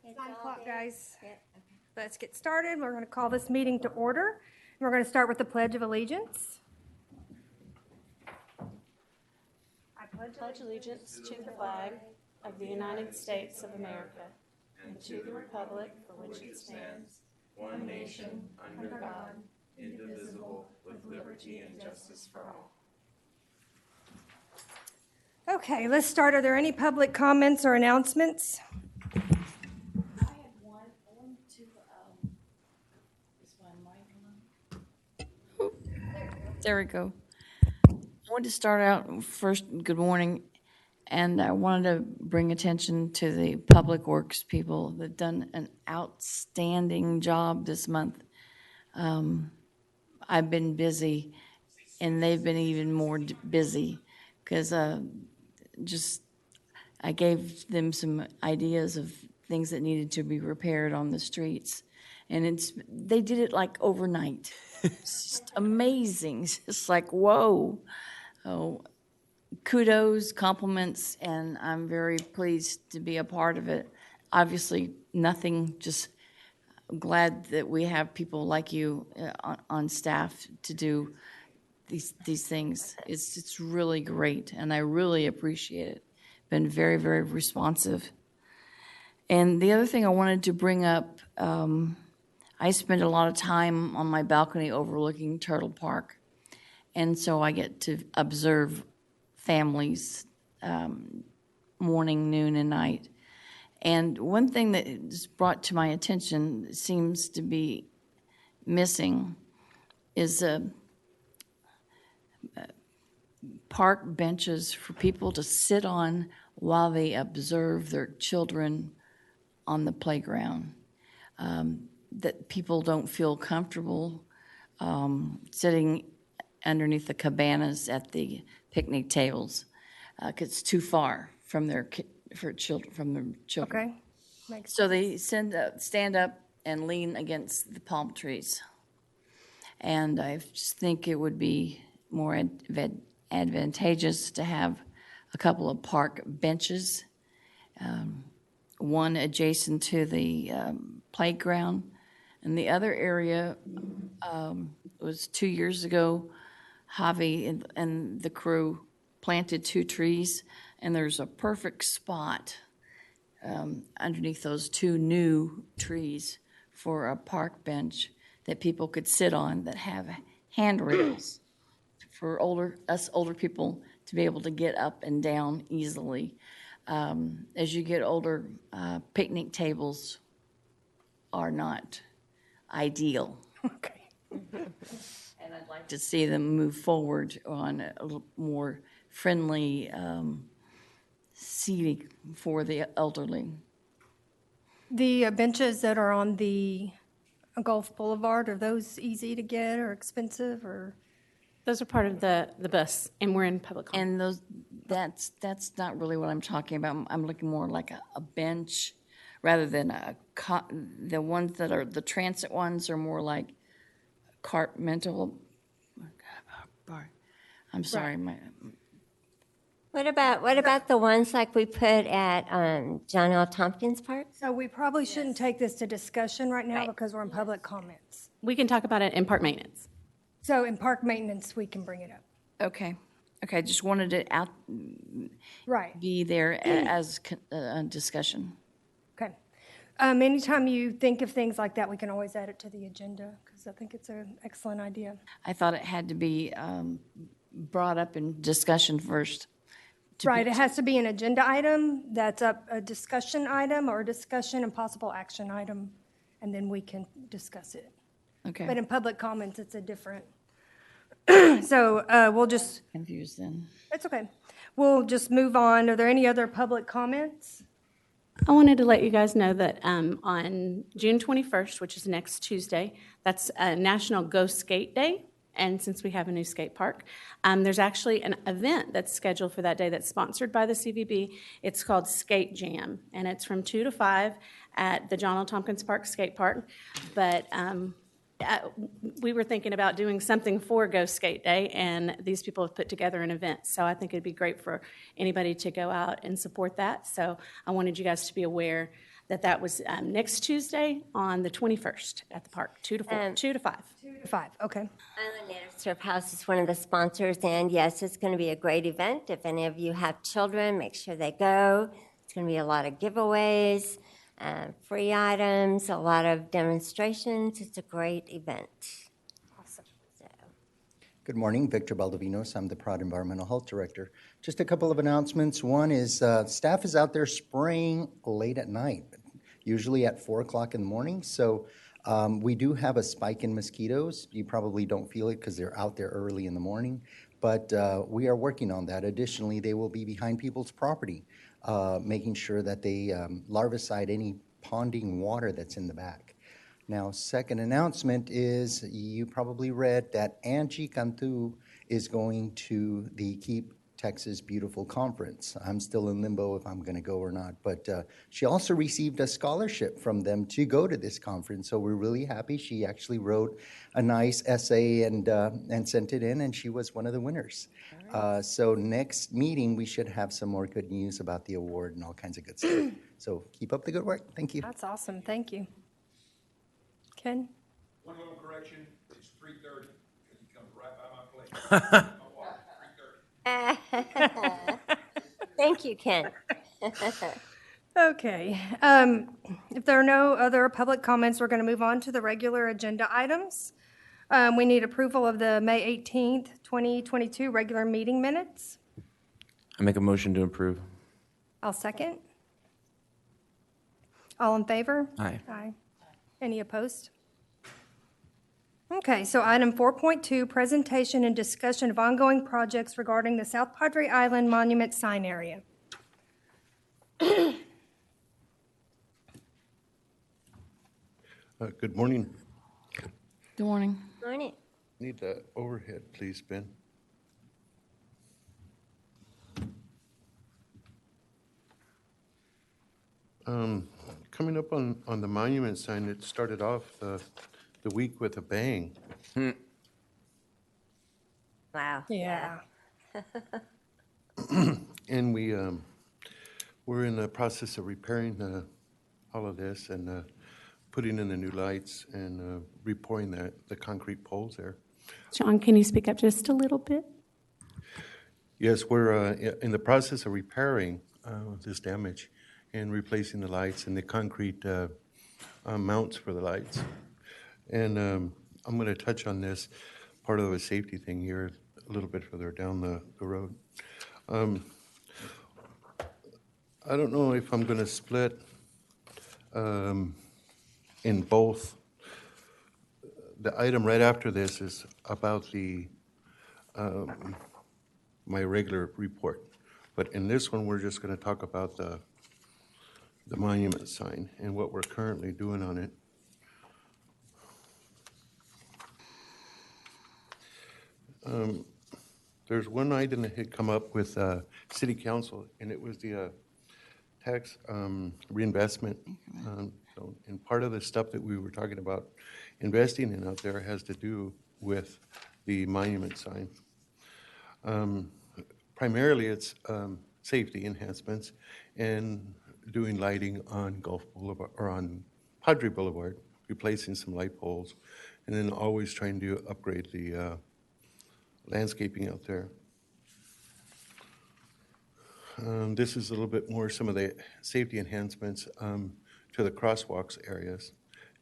It's 9 o'clock, guys. Let's get started. We're going to call this meeting to order. We're going to start with the Pledge of Allegiance. I Pledge allegiance to the flag of the United States of America and to the republic for which it stands, one nation, under God, indivisible, with liberty and justice for all. Okay, let's start. Are there any public comments or announcements? I have one. I wanted to, is my mic on? There we go. I wanted to start out first, good morning, and I wanted to bring attention to the Public Works people that done an outstanding job this month. I've been busy, and they've been even more busy, because I gave them some ideas of things that needed to be repaired on the streets, and they did it like overnight. It's just amazing. It's just like, whoa. Oh, kudos, compliments, and I'm very pleased to be a part of it. Obviously, nothing, just glad that we have people like you on staff to do these things. It's really great, and I really appreciate it. Been very, very responsive. And the other thing I wanted to bring up, I spend a lot of time on my balcony overlooking Turtle Park, and so I get to observe families morning, noon, and night. And one thing that is brought to my attention seems to be missing is park benches for people to sit on while they observe their children on the playground. That people don't feel comfortable sitting underneath the cabanas at the picnic tables, because it's too far from their children. Okay. Makes So they stand up and lean against the palm trees. And I just think it would be more advantageous to have a couple of park benches, one adjacent to the playground, and the other area was 2 years ago. Javi and the crew planted 2 trees, and there's a perfect spot underneath those 2 new trees for a park bench that people could sit on that have handrails for us older people to be able to get up and down easily. As you get older, picnic tables are not ideal. Okay. And I'd like to see them move forward on a little more friendly seating for the elderly. The benches that are on the Gulf Boulevard, are those easy to get or expensive or? Those are part of the bus, and we're in public comment. And that's not really what I'm talking about. I'm looking more like a bench rather than the ones that are the transit ones are more like compartmental. I'm sorry. What about the ones like we put at John L. Tompkins Park? So we probably shouldn't take this to discussion right now because we're in public comments. We can talk about it in park maintenance. So in park maintenance, we can bring it up. Okay, just wanted it out, Right. be there as a discussion. Okay. Anytime you think of things like that, we can always add it to the agenda because I think it's an excellent idea. I thought it had to be brought up in discussion first. Right, it has to be an agenda item, that's a discussion item or a discussion and possible action item, and then we can discuss it. Okay. But in public comments, it's a different. So we'll just, Confused then. it's okay. We'll just move on. Are there any other public comments? I wanted to let you guys know that on June 21st, which is next Tuesday, that's National Go Skate Day. And since we have a new skate park, there's actually an event that's scheduled for that day that's sponsored by the CVB. It's called Skate Jam, and it's from 2 to 5 at the John L. Tompkins Park Skate Park. But we were thinking about doing something for Go Skate Day, and these people have put together an event. So I think it'd be great for anybody to go out and support that. So I wanted you guys to be aware that was next Tuesday on the 21st at the park, 2 to 4, 2 to 5. 2 to 5, okay. Island Native Surf House is one of the sponsors, and yes, it's going to be a great event. If any of you have children, make sure they go. It's going to be a lot of giveaways, free items, a lot of demonstrations. It's a great event. Awesome. So, Good morning, Victor Baldovinos. I'm the Prod Environmental Health Director. Just a couple of announcements. One is staff is out there spraying late at night, usually at 4 o'clock in the morning. So we do have a spike in mosquitoes. You probably don't feel it because they're out there early in the morning, but we are working on that. Additionally, they will be behind people's property, making sure that they larvicide any ponding water that's in the back. Now, second announcement is you probably read that Angie Cantu is going to the Keep Texas Beautiful Conference. I'm still in limbo if I'm going to go or not, but she also received a scholarship from them to go to this conference, so we're really happy. She actually wrote a nice essay and sent it in, and she was one of the winners. So next meeting, we should have some more good news about the award and all kinds of good stuff. So keep up the good work. Thank you. That's awesome, thank you. Ken? One little correction, it's 3:30, because he comes right by my place. I walk 3:30. thank you, Ken. Okay, if there are no other public comments, we're going to move on to the regular agenda items. We need approval of the May 18th, 2022 regular meeting minutes. I make a motion to approve. I'll second. All in favor? Aye. Aye. Any opposed? Okay, so item 4.2, presentation and discussion of ongoing projects regarding the South Padre Island Monument Sign Area. Good morning. Good morning. Morning. Need the overhead, please, Ben. Coming up on the monument sign, it started off the week with a bang. Wow. Yeah. And we're in the process of repairing all of this and putting in the new lights and repouring the concrete poles there. John, can you speak up just a little bit? Yes, we're in the process of repairing this damage and replacing the lights and the concrete mounts for the lights. And I'm going to touch on this part of a safety thing here a little bit further down the road. I don't know if I'm going to split in both. The item right after this is about the my regular report, but in this one we're just going to talk about the monument sign and what we're currently doing on it. There's one item that had come up with City Council, and it was the tax reinvestment. And part of the stuff that we were talking about investing in out there has to do with the monument sign. Primarily, it's safety enhancements and doing lighting on Gulf Boulevard or on Padre Boulevard, replacing some light poles, and then always trying to upgrade the landscaping out there. This is a little bit more some of the safety enhancements to the crosswalks areas,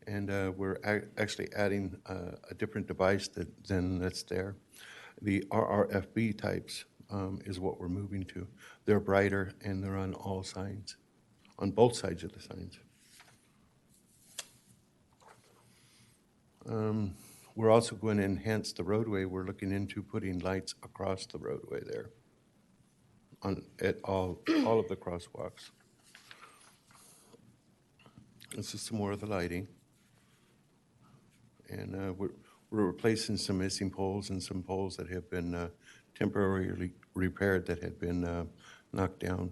and we're actually adding a different device than that's there. The RRFB types is what we're moving to. They're brighter and they're on all signs, on both sides of the signs. We're also going to enhance the roadway. We're looking into putting lights across the roadway there at all of the crosswalks. This is some more of the lighting. And we're replacing some missing poles and some poles that have been temporarily repaired that had been knocked down.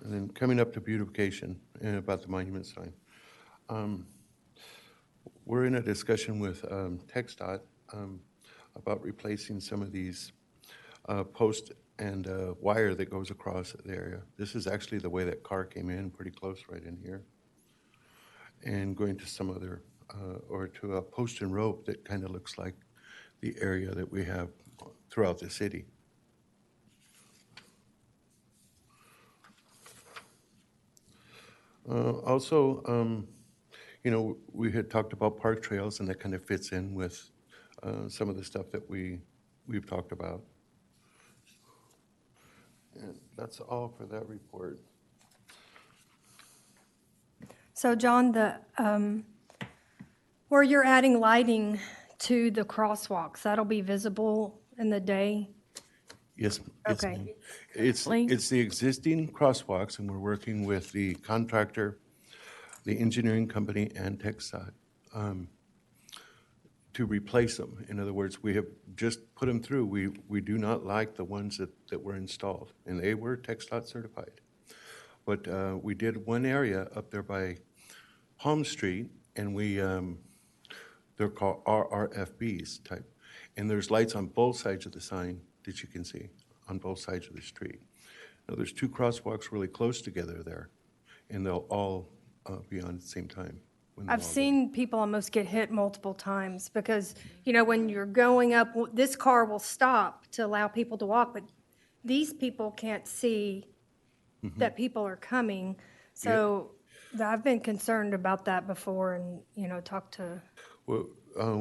And then coming up to beautification and about the monument sign. We're in a discussion with TxDOT about replacing some of these post and wire that goes across the area. This is actually the way that car came in, pretty close right in here. And going to some other, or to a post and rope that kind of looks like the area that we have throughout the city. Also, we had talked about park trails, and that kind of fits in with some of the stuff that we've talked about. And that's all for that report. So John, where you're adding lighting to the crosswalks, that'll be visible in the day? Yes. Okay. Ma'am. It's the existing crosswalks, and we're working with the contractor, the engineering company, and TxDOT to replace them. In other words, we have just put them through. We do not like the ones that were installed, and they were TxDOT certified. But we did one area up there by Palm Street, and they're called RRFBs type. And there's lights on both sides of the sign that you can see on both sides of the street. Now, there's two crosswalks really close together there, and they'll all be on at the same time. I've seen people almost get hit multiple times because, when you're going up, this car will stop to allow people to walk, but these people can't see that people are coming. So I've been concerned about that before and, talked to. Well,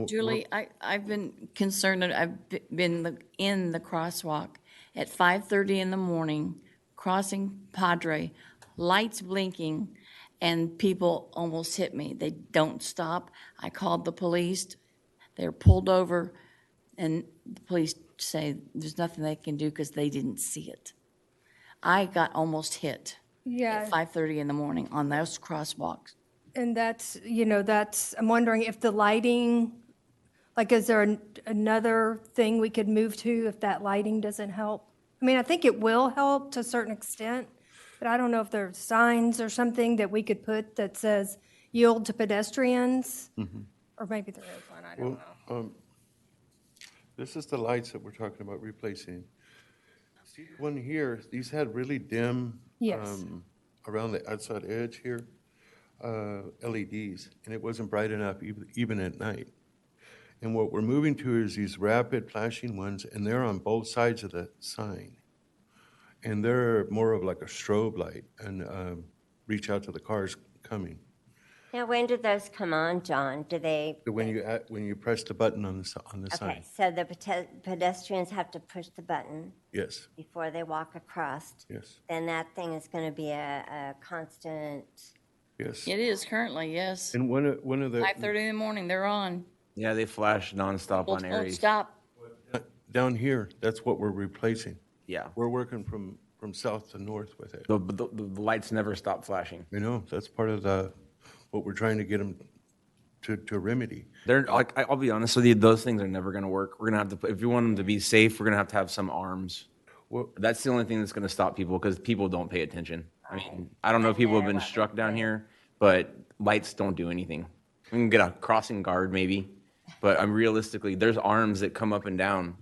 Julie, I've been concerned, I've been in the crosswalk at 5:30 in the morning, crossing Padre, lights blinking, and people almost hit me. They don't stop. I called the police. They're pulled over, and the police say there's nothing they can do because they didn't see it. I got almost hit Yeah. at 5:30 in the morning on those crosswalks. And that's, I'm wondering if the lighting, like, is there another thing we could move to if that lighting doesn't help? I mean, I think it will help to a certain extent, but I don't know if there's signs or something that we could put that says yield to pedestrians, or maybe there is one, I don't know. This is the lights that we're talking about replacing. See one here, these had really dim, Yes. around the outside edge here, LEDs, and it wasn't bright enough even at night. And what we're moving to is these rapid flashing ones, and they're on both sides of the sign. And they're more of like a strobe light and reach out to the cars coming. Now, when do those come on, John? Do they? When you press the button on the Okay, sign. so the pedestrians have to push the button Yes, before they walk across. yes, Then that thing is going to be a constant. yes. It is currently, yes. And one of the 5:30 in the morning, they're on. Yeah, they flash nonstop on Won't Aries. stop. down here, that's what we're replacing. Yeah, We're working from south to north with it. the lights never stop flashing. That's part of what we're trying to get them to remedy. They're like, I'll be honest with you, those things are never going to work. We're going to have to, if you want them to be safe, we're going to have some arms. Well, That's the only thing that's going to stop people because people don't pay attention. I mean, I don't know if people have been struck down here, but lights don't do anything. We can get a crossing guard maybe, but realistically, there's arms that come up and down.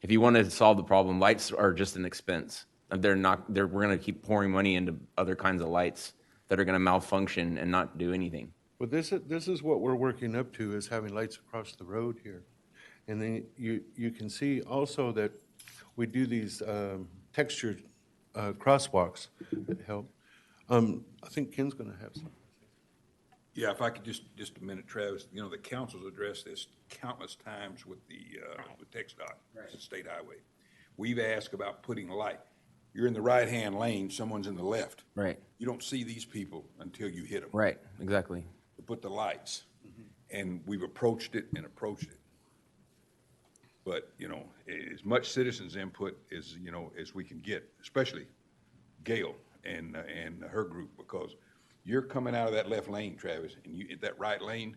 If you want to solve the problem, lights are just an expense. They're not. We're going to keep pouring money into other kinds of lights that are going to malfunction and not do anything. Well, this is what we're working up to, is having lights across the road here. And then you can see also that we do these textured crosswalks that help. I think Ken's going to have some. Yeah, if I could just a minute, Travis, the council's addressed this countless times with with TxDOT, it's a state highway. We've asked about putting light. You're in the right-hand lane, someone's in the left. Right. You don't see these people until you hit them. Right. Exactly. To put the lights. And we've approached it. But, as much citizens input as we can get, especially Gail and her group, because you're coming out of that left lane, Travis, and you that right lane,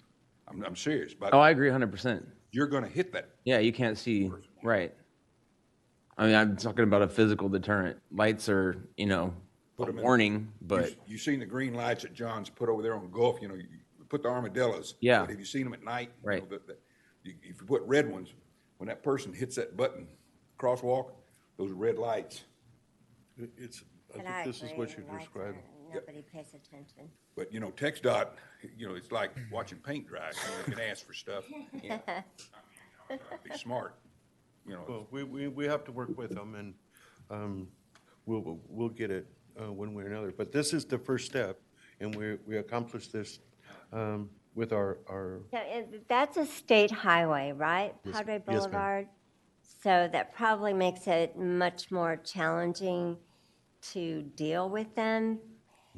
I'm serious. But Oh, I agree 100%. you're going to hit that. Yeah, you can't see. Right. I mean, I'm talking about a physical deterrent. Lights are, a Put 'em in- warning, but You've seen the green lights that John's put over there on Gulf, you put the armadillos. Yeah. But have you seen them at night? Right. If you put red ones, when that person hits that button, crosswalk, those red lights. It's, I And think I this is agree, what you the lights described. are- Nobody pays attention. But, you know, TxDOT, you know, it's like watching paint dry. You know, you can ask for stuff. Yeah. Be smart, you know. Well, we have to work with them, and we'll get it one way or another. But this is the first step, and we accomplished this with our, Yeah, that's a state highway, right? Yes, Padre yes, ma'am. Boulevard? So that probably makes it much more challenging to deal with them.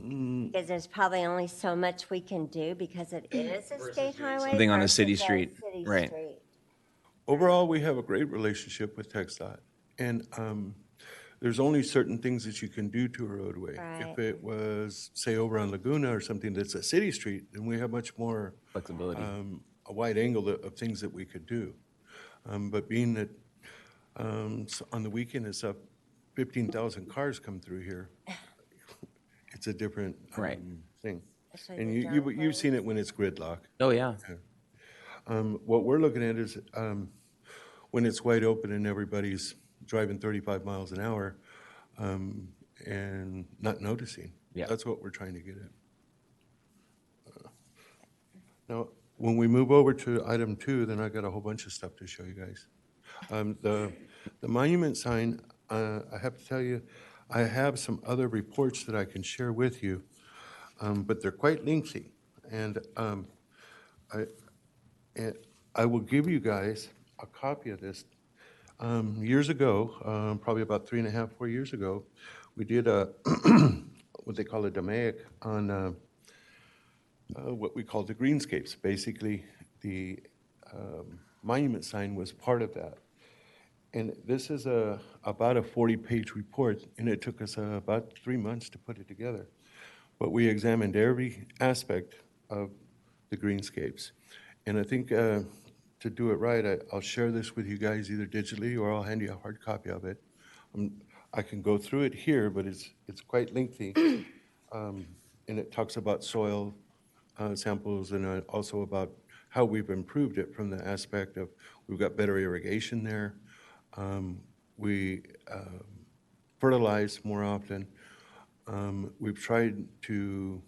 Because there's probably only so much we can do because it is a state highway. something on a versus city street, city right. street. overall, we have a great relationship with TxDOT. And there's only certain things that you can do to a roadway. Right. If it was, say, over on Laguna or something that's a city street, then we have much more Flexibility. a wide angle of things that we could do. But being that on the weekend it's up, 15,000 cars come through here, it's a different Right. thing. Especially And the you've driveways. seen it when it's gridlock. Oh, yeah. What we're looking at is when it's wide open and everybody's driving 35 miles an hour and not noticing. Yeah. That's what we're trying to get at. Now, when we move over to item 2, then I got a whole bunch of stuff to show you guys. The monument sign, I have to tell you, I have some other reports that I can share with you, but they're quite lengthy. And I will give you guys a copy of this. Years ago, probably about 3.5, 4 years ago, we did a what they call a DMAIC on what we call the greenscapes. Basically, the monument sign was part of that. And this is about a 40-page report, and it took us about 3 months to put it together. But we examined every aspect of the greenscapes. And I think to do it right, I'll share this with you guys either digitally or I'll hand you a hard copy of it. I can go through it here, but it's quite lengthy. And it talks about soil samples and also about how we've improved it from the aspect of we've got better irrigation there. We fertilize more often. We've tried to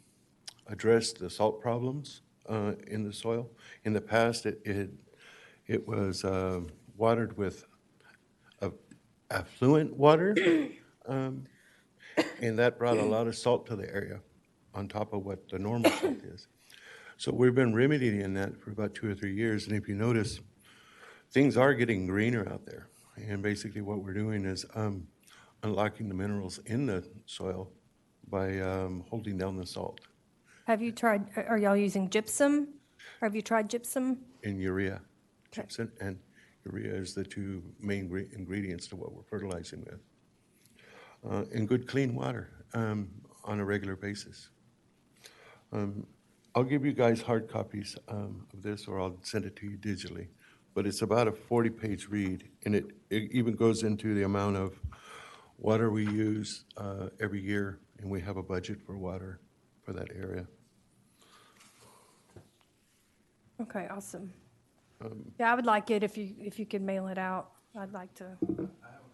address the salt problems in the soil. In the past, it was watered with affluent water, and that brought a lot of salt to the area on top of what the normal salt is. So we've been remedying that for about 2 or 3 years, and if you notice, things are getting greener out there. And basically what we're doing is unlocking the minerals in the soil by holding down the salt Have you tried, are y'all using gypsum? Or have you tried gypsum? and urea. Gypsum and urea is the 2 main ingredients to what we're fertilizing with. And good clean water on a regular basis. I'll give you guys hard copies of this, or I'll send it to you digitally. But it's about a 40-page read, and it even goes into the amount of water we use every year, and we have a budget for water for that area. Okay, awesome. Yeah, I would like it if you could mail it out. I'd like to.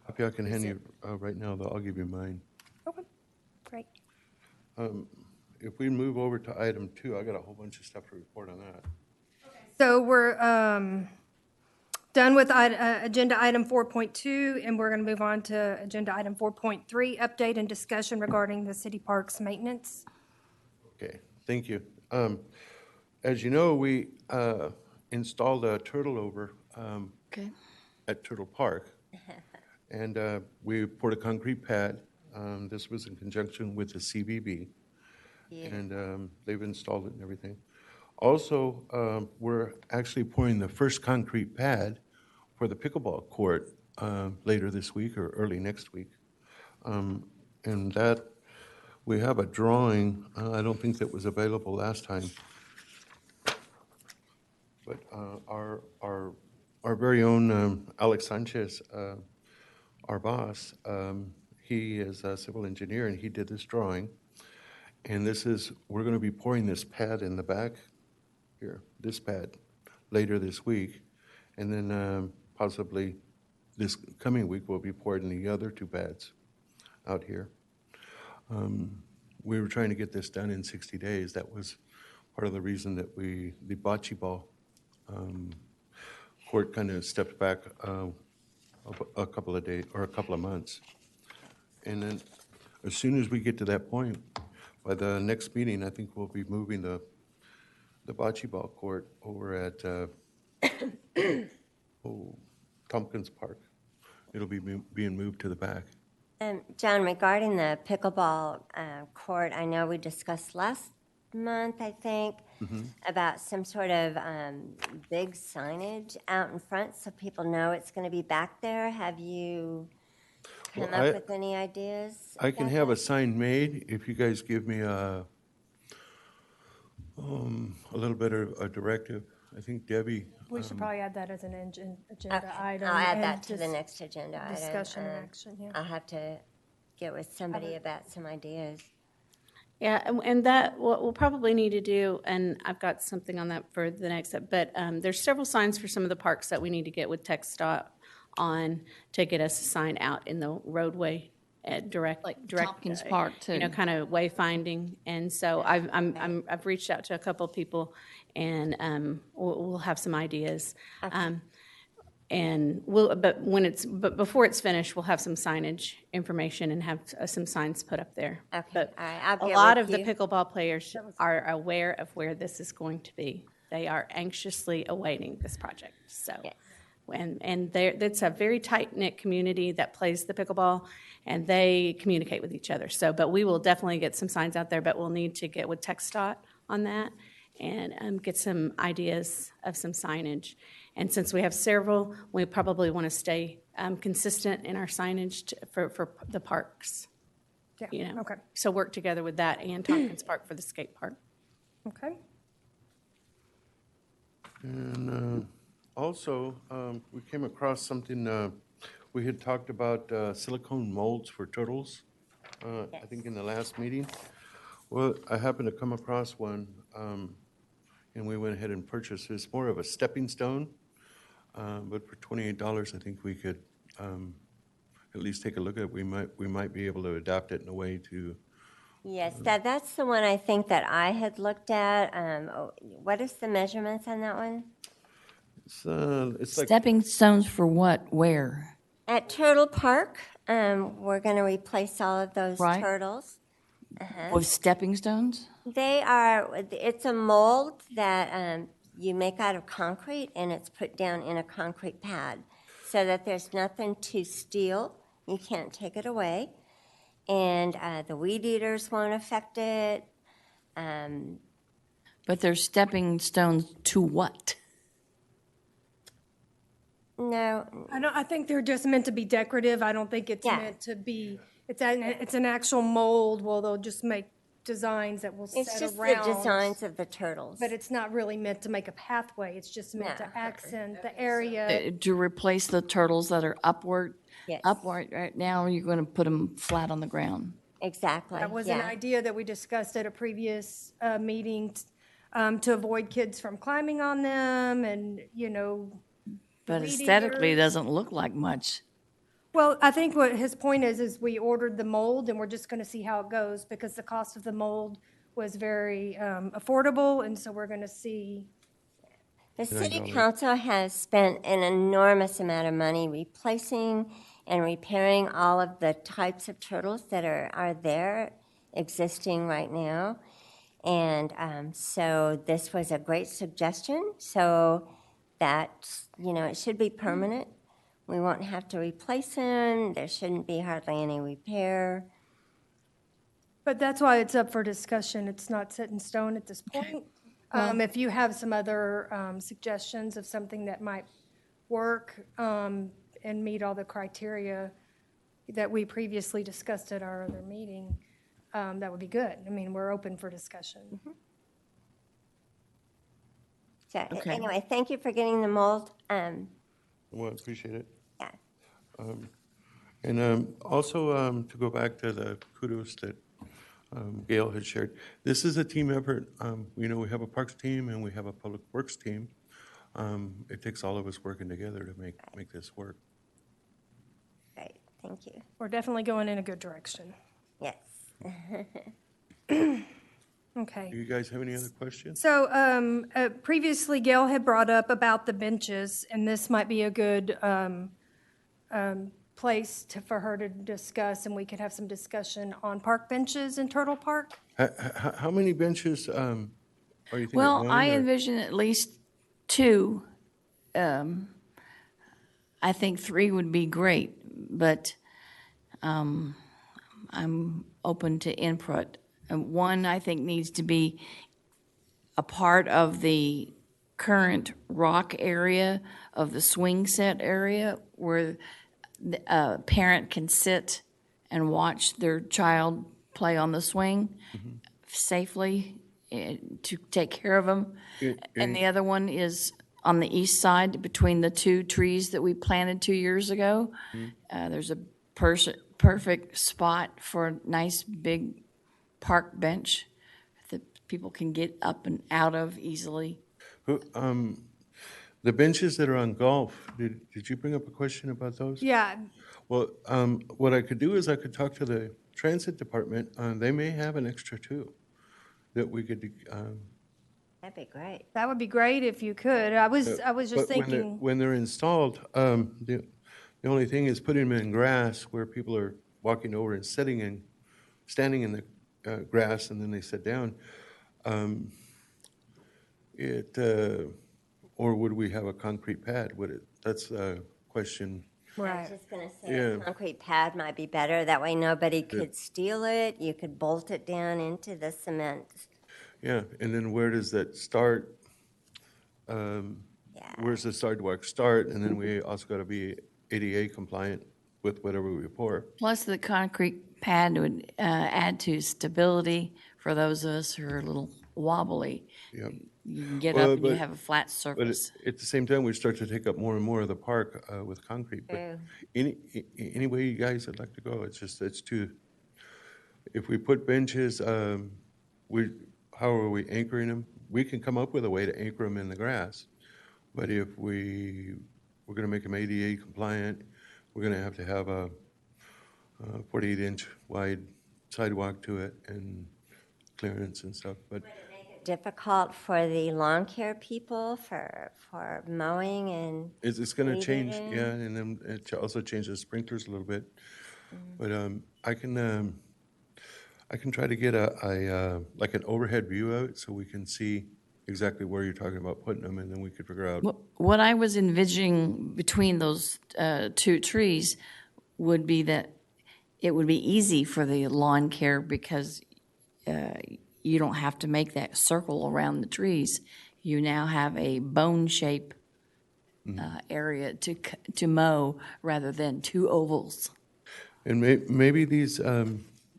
Copy I can hand you right now, though. I'll give you mine. Okay, great. If we move over to item 2, I got a whole bunch of stuff to report on that. So we're done with agenda item 4.2, and we're going to move on to agenda item 4.3, update and discussion regarding the city parks maintenance. Okay, thank you. As you know, we installed a turtle over Okay. at Turtle Park, and we poured a concrete pad. This was in conjunction with the CBB, and they've installed it and everything. Also, we're actually pouring the first concrete pad for the pickleball court later this week or early next week. And that, we have a drawing, I don't think that was available last time. But our very own Alex Sanchez, our boss, he is a civil engineer and he did this drawing. And this is, we're going to be pouring this pad in the back here, this pad, later this week. And then possibly this coming week, we'll be pouring the other 2 pads out here. We were trying to get this done in 60 days. That was part of the reason that the bocce ball court kind of stepped back a couple of days or a couple of months. And then as soon as we get to that point, by the next meeting, I think we'll be moving the bocce ball court over at Tompkins Park. It'll be being moved to the back. John, regarding the pickleball court, I know we discussed last month, I think, about some sort of big signage out in front so people know it's going to be back there. Have you come Well, up with any ideas? I can about have a that? sign made if you guys give me a little bit of a directive. I think Debbie. We should probably add that as an agenda Okay, item. I'll add and that to the just next agenda item. Discussion and action, yeah. I'll have to get with somebody about some ideas. Yeah, and that, what we'll probably need to do, and I've got something on that for the next step, but there's several signs for some of the parks that we need to get with TxDOT on to get us a sign out in the roadway at direct. Tompkins Park, too. You know, kind of wayfinding. And so I've reached out to a couple of people, and we'll have some ideas. And but before it's finished, we'll have some signage information and have some signs put up there. Okay, But all right, I'll a get lot with of the you. pickleball players are aware of where this is going to be. They are anxiously awaiting this project. So, Yes. and it's a very tight-knit community that plays the pickleball, and they communicate with each other. So, but we will definitely get some signs out there, but we'll need to get with TxDOT on that and get some ideas of some signage. And since we have several, we probably want to stay consistent in our signage for the parks. Yeah, You know, okay, so work together with that and Tompkins Park for the skate park. okay. And also, we came across something, we had talked about silicone molds for turtles, I think in the last meeting. Well, I happened to come across one, and we went ahead and purchased it. It's more of a stepping stone, but for $28, I think we could at least take a look at it. We might be able to adapt it in a way to. Yes, that's the one I think that I had looked at. What is the measurements on that one? It's like Stepping stones for what? Where? At Turtle Park, we're going to replace all of those Right. turtles. With stepping stones? It's a mold that you make out of concrete, and it's put down in a concrete pad so that there's nothing to steal. You can't take it away. And the weed eaters won't affect it. But they're stepping stones to what? No, I think they're just meant to be decorative. I don't think it's Yeah. meant to be, it's an actual mold, well, they'll just make designs that will it's set just around. the designs of the turtles. But it's not really meant to make a pathway, it's just meant No. to accent the area. To replace the turtles that are upward? Yes. Upward right now, or you're going to put them flat on the ground? Exactly. That was an yeah. idea that we discussed at a previous meeting to avoid kids from climbing on them and, But Weed aesthetically, it eaters. doesn't look like much. Well, I think what his point is we ordered the mold and we're just going to see how it goes because the cost of the mold was very affordable, and so we're going to see. The city council has spent an enormous amount of money replacing and repairing all of the types of turtles that are there existing right now. And so this was a great suggestion, so that, it should be permanent. We won't have to replace them. There shouldn't be hardly any repair. But that's why it's up for discussion. It's not set in stone at this point. If you have some other suggestions of something that might work and meet all the criteria that we previously discussed at our other meeting, that would be good. I mean, we're open for discussion. So Okay. anyway, thank you for getting the mold. Well, I appreciate it. Yeah. And also, to go back to the kudos that Gail had shared, this is a team effort. We have a parks team and we have a public works team. It takes all of us working together to make this work. Thank you. We're definitely going in a good direction. Yes. Okay. Do you guys have any other questions? So previously, Gail had brought up about the benches, and this might be a good place for her to discuss, and we could have some discussion on park benches in Turtle Park. How many benches are you thinking? Well, One I or- envision at least 2. I think 3 would be great, but I'm open to input. And 1, I think, needs to be a part of the current rock area of the swing set area where a parent can sit and watch their child play on the swing safely to take care of them. And the other one is on the east side between the 2 trees that we planted 2 years ago. There's a perfect spot for a nice big park bench that people can get up and out of easily. The benches that are on golf, did you bring up a question about those? Yeah, Well, what I could do is I could talk to the transit department. They may have an extra 2 that we could. That'd be great. that would be great if you could. I was just But when they're- thinking, when they're installed, the only thing is putting them in grass where people are walking over and standing in the grass, and then they sit down. Or would we have a concrete pad? That's a question. I was right. just going to say Yeah. a concrete pad might be better. That way nobody could steal it. You could bolt it down into the cement. Yeah, and then where does that start? Yeah. Where's the sidewalk start? And then we also got to be ADA compliant with whatever we pour. Plus, the concrete pad would add to stability for those of us who are a little wobbly. Yep. You can get Well, up and you but- have a flat But surface. at the same time, we start to take up more and more of the park with concrete. But True. any way you guys would like to go, it's too. If we put benches, how are we anchoring them? We can come up with a way to anchor them in the grass, but if we're going to make them ADA compliant, we're going to have a 48-inch wide sidewalk to it and clearance and stuff. But Difficult for the lawn care people for mowing and it's going to Leave it change, in. yeah, and then it also changes the sprinklers a little bit. But I can try to get like an overhead view of it so we can see exactly where you're talking about putting them, and then we could figure out. What I was envisioning between those 2 trees would be that it would be easy for the lawn care because you don't have to make that circle around the trees. You now have a bone shape area to mow rather than 2 ovals. And maybe these,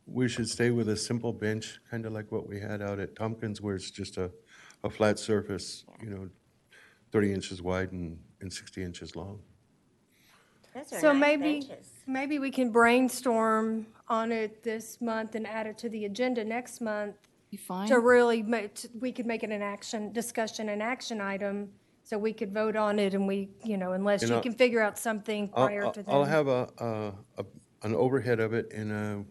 we should stay with a simple bench, kind of like what we had out at Tompkins, where it's just a flat surface, 30 inches wide and 60 inches long. those are So nice benches. maybe we can brainstorm on it this month and add it to the agenda next month You fine? to really, we could make it an discussion, an action item, so we could vote on it and unless And you I'll- can figure out something prior to then. I'll have an overhead of it, and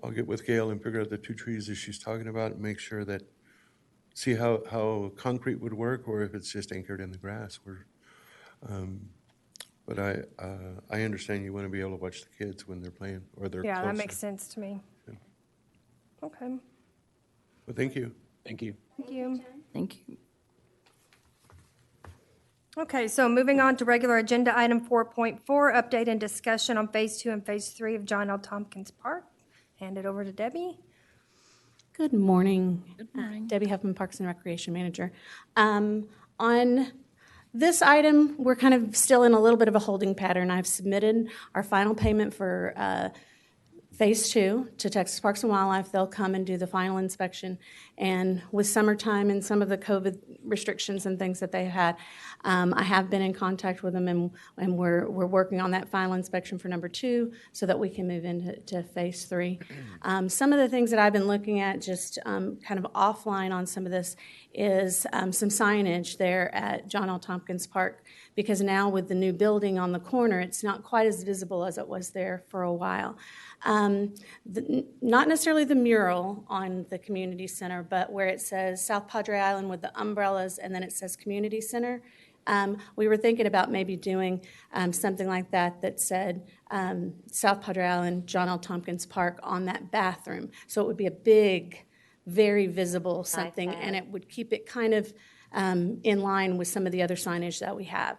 I'll get with Gail and figure out the 2 trees that she's talking about and make sure that, see how concrete would work or if it's just anchored in the grass. But I understand you want to be able to watch the kids when they're playing or they're Yeah, that closer. makes sense to me. Okay, Well, thank you. Thank you. thank you. Thank you. Okay, so moving on to regular agenda item 4.4, update and discussion on Phase 2 and Phase 3 of John L. Tompkins Park. Hand it over to Debbie. Good morning. Good morning. Debbie Huffman, Parks and Recreation Manager. On this item, we're kind of still in a little bit of a holding pattern. I've submitted our final payment for Phase 2 to Texas Parks and Wildlife. They'll come and do the final inspection. And with summertime and some of the COVID restrictions and things that they had, I have been in contact with them, and we're working on that final inspection for number 2 so that we can move into Phase 3. Some of the things that I've been looking at just kind of offline on some of this is some signage there at John L. Tompkins Park because now with the new building on the corner, it's not quite as visible as it was there for a while. Not necessarily the mural on the community center, but where it says South Padre Island with the umbrellas, and then it says community center. We were thinking about maybe doing something like that that said South Padre Island, John L. Tompkins Park on that bathroom. So it would be a big, very visible something, and it would keep it kind of in line with some of the other signage that we have.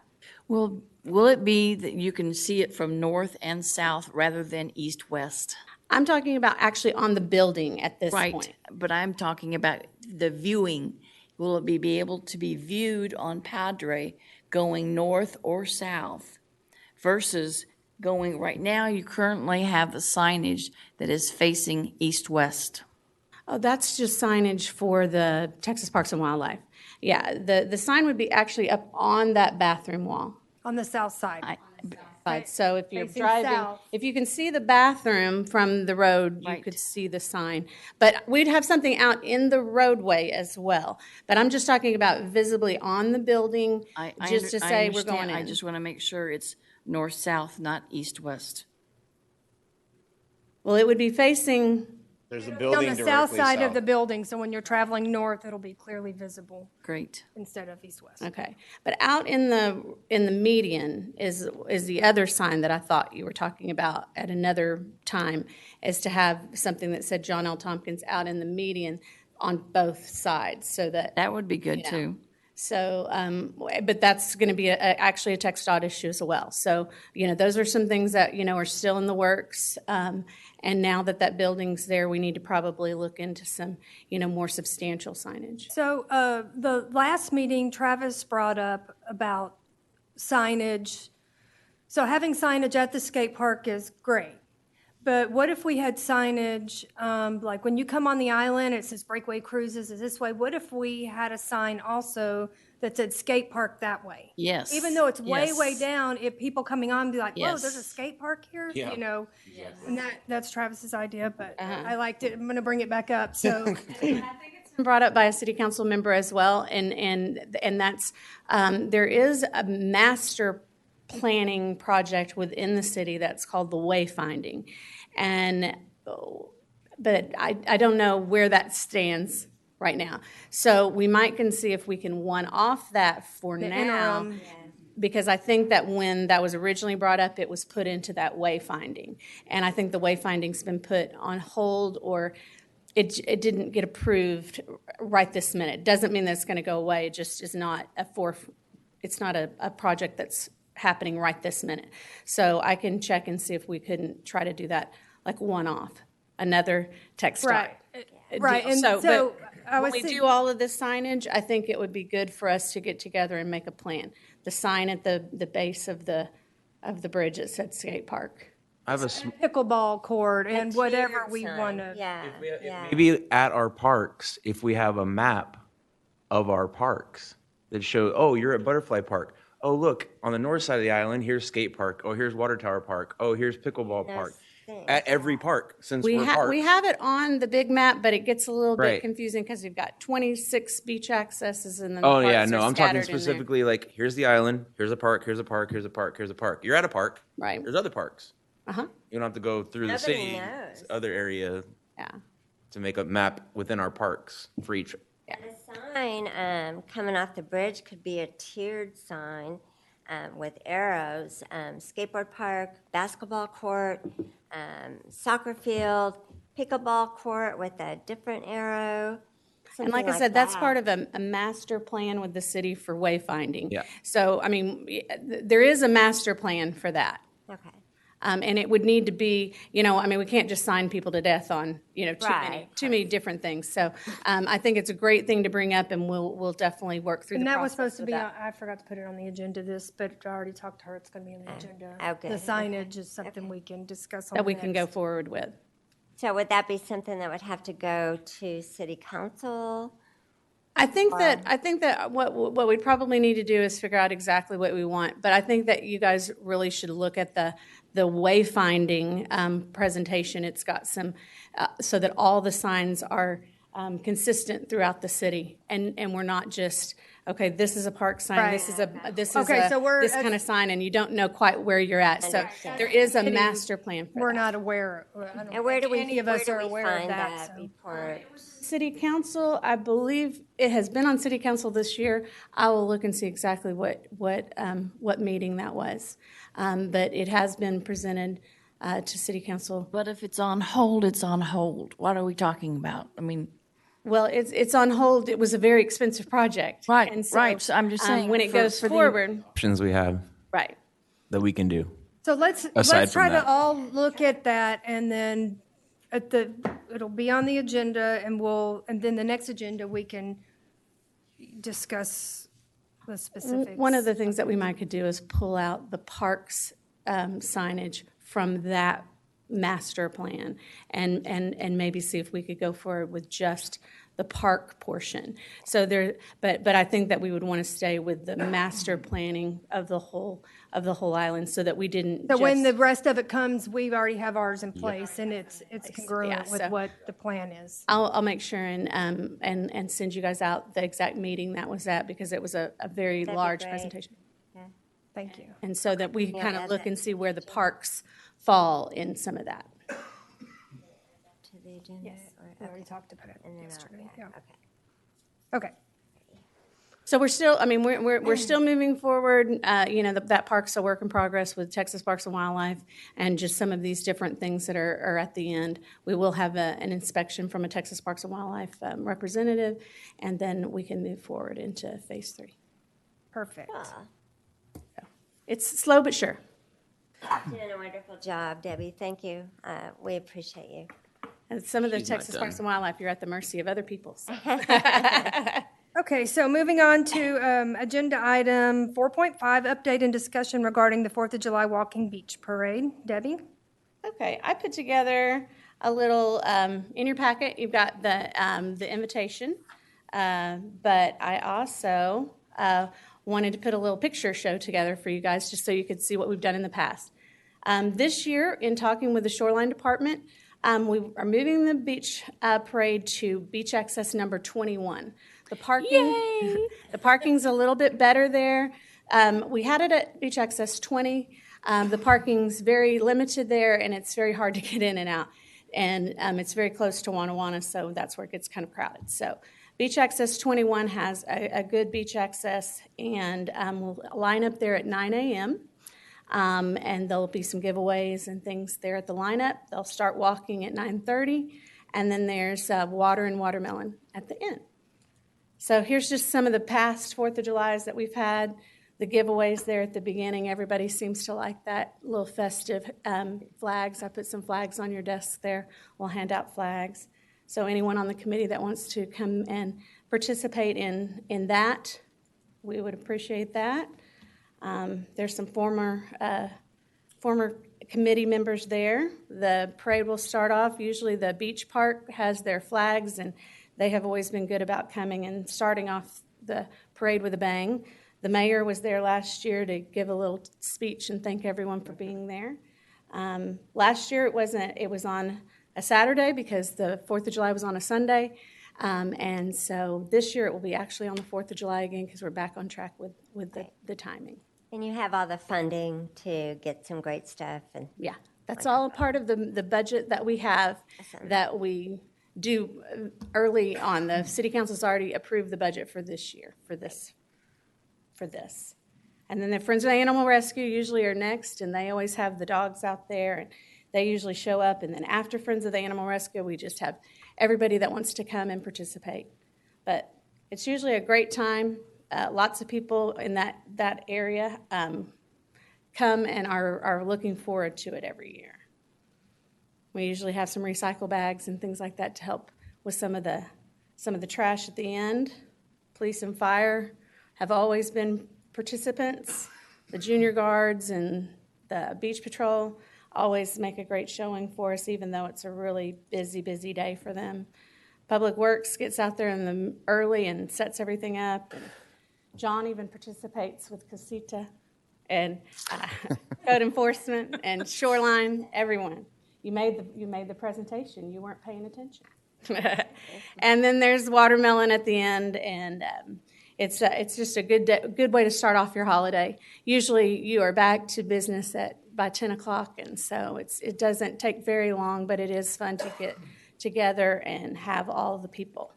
Well, will it be that you can see it from north and south rather than east-west? I'm talking about actually on the building at this Right, point. but I'm talking about the viewing. Will it be able to be viewed on Padre going north or south versus going, right now you currently have the signage that is facing east-west? Oh, that's just signage for the Texas Parks and Wildlife. Yeah, the sign would be actually up on that bathroom wall. On the south side. So if you're Facing driving, south. if you can see the bathroom from the road, you Right. could see the sign. But we'd have something out in the roadway as well. But I'm just talking about visibly on the building, just to I say we're going understand. I in. just want to make sure it's north-south, not east-west. Well, it would be facing, There's a On building the south directly side of the south. building, so when you're traveling north, it'll be clearly visible Great. instead of east-west. okay. But out in the median is the other sign that I thought you were talking about at another time, is to have something that said John L. Tompkins out in the median on both sides, so that. That would be good, Yeah. too. So, but that's going to be actually a text dot issue as well. So, those are some things that, are still in the works. And now that building's there, we need to probably look into some, more substantial signage. So the last meeting, Travis brought up about signage. So having signage at the skate park is great. But what if we had signage, like when you come on the island, it says Breakaway Cruises is this way. What if we had a sign also that said skate park that way? Yes. Even though it's way, way Yes. down, if people coming on be like, whoa, there's a Yes. skate park here? Yeah. And that's Travis's idea, but I liked it. I'm going to bring it back up, so. Brought up by a city council member as well, and that's, there is a master planning project within the city that's called the wayfinding. But I don't know where that stands right now. So we might can see if we can one-off that for The now. interim. Because I think that when that was originally brought up, it was put into that wayfinding. And I think the wayfinding's been put on hold, or it didn't get approved right this minute. Doesn't mean that it's going to go away. It just is not it's not a project that's happening right this minute. So I can check and see if we couldn't try to do that like one-off, another text dot. Right, and So, so but I was when we thinking. do all of this signage, I think it would be good for us to get together and make a plan. The sign at the base of the bridge that said skate park. I have a Pickleball court and whatever Tiered we sign. want to. Yeah. maybe at our parks, if we have a map of our parks that show, oh, you're at Butterfly Park. Oh, look, on the north side of the island, here's skate park. Oh, here's Water Tower Park. Oh, here's pickleball park. things. At every park, since We we're parks. we have it on the big map, but it gets a little bit Right. confusing because we've got 26 beach accesses and then Oh, the yeah, parks no, are I'm talking scattered in there. specifically like, here's the island, here's a park, here's a park, here's a park, here's a park. You're at a park. Right. There's other parks. Uh-huh, You don't have to go through the Nobody city, knows. other area yeah. to make a map within our parks for each. The sign coming off the bridge could be a tiered sign with arrows, skateboard park, basketball court, soccer field, pickleball court with a different arrow. And like I said, that's part of a master plan with the city for wayfinding. Yeah. So, I mean, there is a master plan for that. Okay. And it would need to be, I mean, we can't just sign people to death on, too many different things. So I think it's a great thing to bring up, and we'll definitely work through the And that was process supposed to with be, that. I forgot to put it on the agenda but I already talked to her, it's going to be on the agenda. okay, The okay. signage is something we can discuss on That the we can go next. forward with. So would that be something that would have to go to city council? I think that what we probably need to do is figure out exactly what we want. But I think that you guys really should look at the wayfinding presentation. It's got some so that all the signs are consistent throughout the city, and we're not just okay, this is a park sign, this is Okay, so we're- this kind of sign, and you don't know quite where you're at. So there is a master plan for We're that. not aware, I don't And where do think we, any of where us do are we aware of find that. that So. report? City Council, I believe it has been on City Council this year. I will look and see exactly what meeting that was. But it has been presented to City Council. But if it's on hold, it's on hold. What are we talking about? I mean, Well, it's on hold. It was a very expensive project. Right, And right. So I'm just saying when it for- goes for the- forward, Options we have right. that we can do. So let's Aside from try to that. all look at that, and then it'll be on the agenda, and then the next agenda, we can discuss the specifics. One of the things that we might could do is pull out the parks signage from that master plan and maybe see if we could go forward with just the park portion. So but I think that we would want to stay with the master planning of the whole island so that we didn't So when the just- rest of it comes, we already have ours in place, and it's congruent with so- what the plan is. I'll make sure and send you guys out the exact meeting that was at, because it was a very be large great. presentation. Thank you. And so that we can Yeah, kind of add look that and to see the where the parks fall in some of that. To the agenda? Yes, or- we already okay. talked about it And then I'll- yesterday. Yeah. Okay. Okay. So we're still, I mean, we're still moving forward. That park's a work in progress with Texas Parks and Wildlife, and just some of these different things that are at the end. We will have an inspection from a Texas Parks and Wildlife representative, and then we can move forward into phase 3. Perfect. It's slow but sure. You're doing a wonderful job, Debbie. Thank you. We appreciate you. And some of the She's not Texas done. Parks and Wildlife, you're at the mercy of other people. So. Okay, so moving on to agenda item 4.5, update and discussion regarding the 4th of July Walking Beach Parade. Debbie? Okay, I put together a little, in your packet, you've got the invitation, but I also wanted to put a little picture show together for you guys, just so you could see what we've done in the past. This year, in talking with the Shoreline Department, we are moving the beach parade to beach access number 21. The parking's a little bit better there. We had it at beach access 20. The parking's very limited there, and it's very hard to get in and out. And it's very close to Wana Wana, so that's where it gets kind of crowded. So beach access 21 has a good beach access, and we'll line up there at 9 a.m. And there'll be some giveaways and things there at the lineup. They'll start walking at 9:30, and then there's water and watermelon at the end. So here's just some of the past 4th of Julys that we've had. The giveaways there at the beginning, everybody seems to like that little festive flags. I put some flags on your desk there. We'll hand out flags. So anyone on the committee that wants to come and participate in that, we would appreciate that. There's some former committee members there. The parade will start off, usually the beach park has their flags, and they have always been good about coming and starting off the parade with a bang. The mayor was there last year to give a little speech and thank everyone for being there. Last year it was on a Saturday because the 4th of July was on a Sunday. And so this year it will be actually on the 4th of July again, because we're back on track with the timing. And you have all the funding to get some great stuff. And Yeah, that's all a part of the budget that we have, that we do early on. The city council's already approved the budget for this year, for this. And then the Friends of Animal Rescue usually are next, and they always have the dogs out there, and they usually show up. And then after Friends of the Animal Rescue, we just have everybody that wants to come and participate. But it's usually a great time. Lots of people in that area come and are looking forward to it every year. We usually have some recycle bags and things like that to help with some of the trash at the end. Police and fire have always been participants. The junior guards and the beach patrol always make a great showing for us, even though it's a really busy day for them. Public Works gets out there in the early and sets everything up. And John even participates with Casita and code enforcement and shoreline. Everyone, you made the presentation. You weren't paying attention. And then there's watermelon at the end, and it's just a good way to start off your holiday. Usually you are back to business by 10 o'clock, and so it doesn't take very long, but it is fun to get together and have all the people.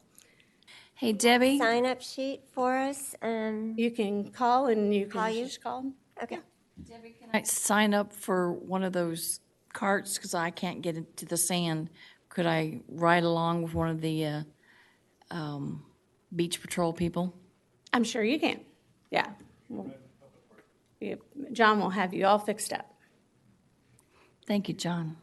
Hey, Debbie, Sign-up sheet for us. You can call and you Call can you? just call. Okay. can I sign up for one of those carts because I can't get into the sand? Could I ride along with one of the beach patrol people? I'm sure you can. Yeah. John will have you all fixed up. Thank you, John.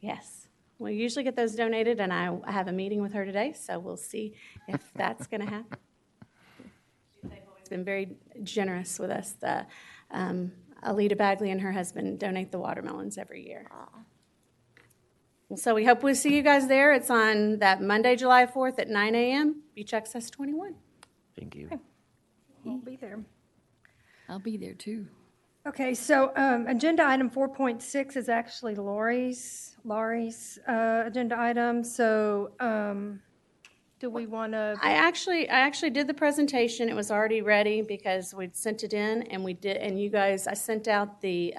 Yes. We usually get those donated, and I have a meeting with her today, so we'll see if that's going to happen. They've always been very generous with us. Alita Bagley and her husband donate the watermelons every year. So we hope we'll see you guys there. It's on that Monday, July 4th at 9 a.m. Beach Access 21. Thank you. We'll be there. I'll be there too. Okay, so agenda item 4.6 is actually Lori's agenda item. So do we want to? I actually did the presentation. It was already ready because we'd sent it in, and we did. And you guys, I sent out the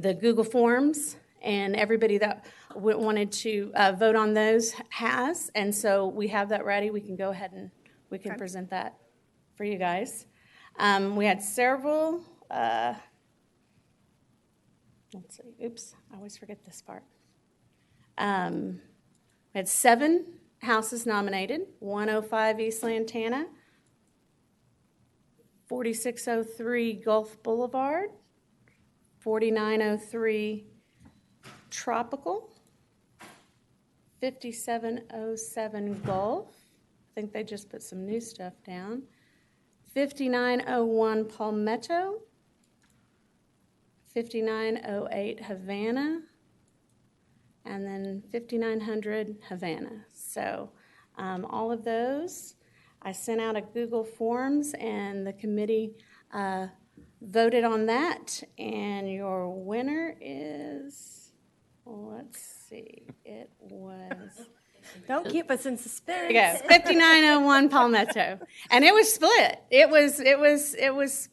Google Forms, and everybody that wanted to vote on those has. And so we have that ready. We can go ahead and we can present that for you guys. We had several. Let's see. Oops, I always forget this part. We had 7 houses nominated: 105 East Lantana, 4603 Gulf Boulevard, 4903 Tropical, 5707 Gulf. I think they just put some new stuff down. 5901 Palmetto, 5908 Havana, and then 5900 Havana. So all of those, I sent out a Google Forms, and the committee voted on that. And your winner is, let's see, it was... Don't keep us in suspense. There you go, 5901 Palmetto, and it was split. It was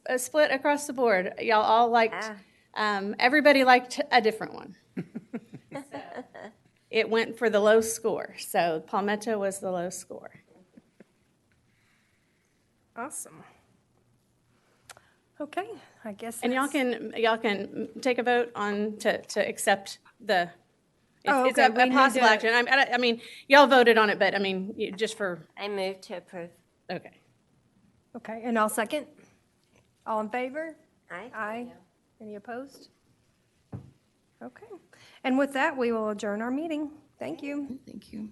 a split across the board. Y'all all liked. Everybody liked a different one. It went for the low score, so Palmetto was the low score. Awesome. Okay, I guess. And y'all can take a vote on to accept the. It's okay, a we need possible to- action. I mean, y'all voted on it, but I mean, just for I move to approve. okay. Okay, and I'll second. All in favor? Aye. Aye. Any opposed? Okay. And with that, we will adjourn our meeting. Thank you. Thank you.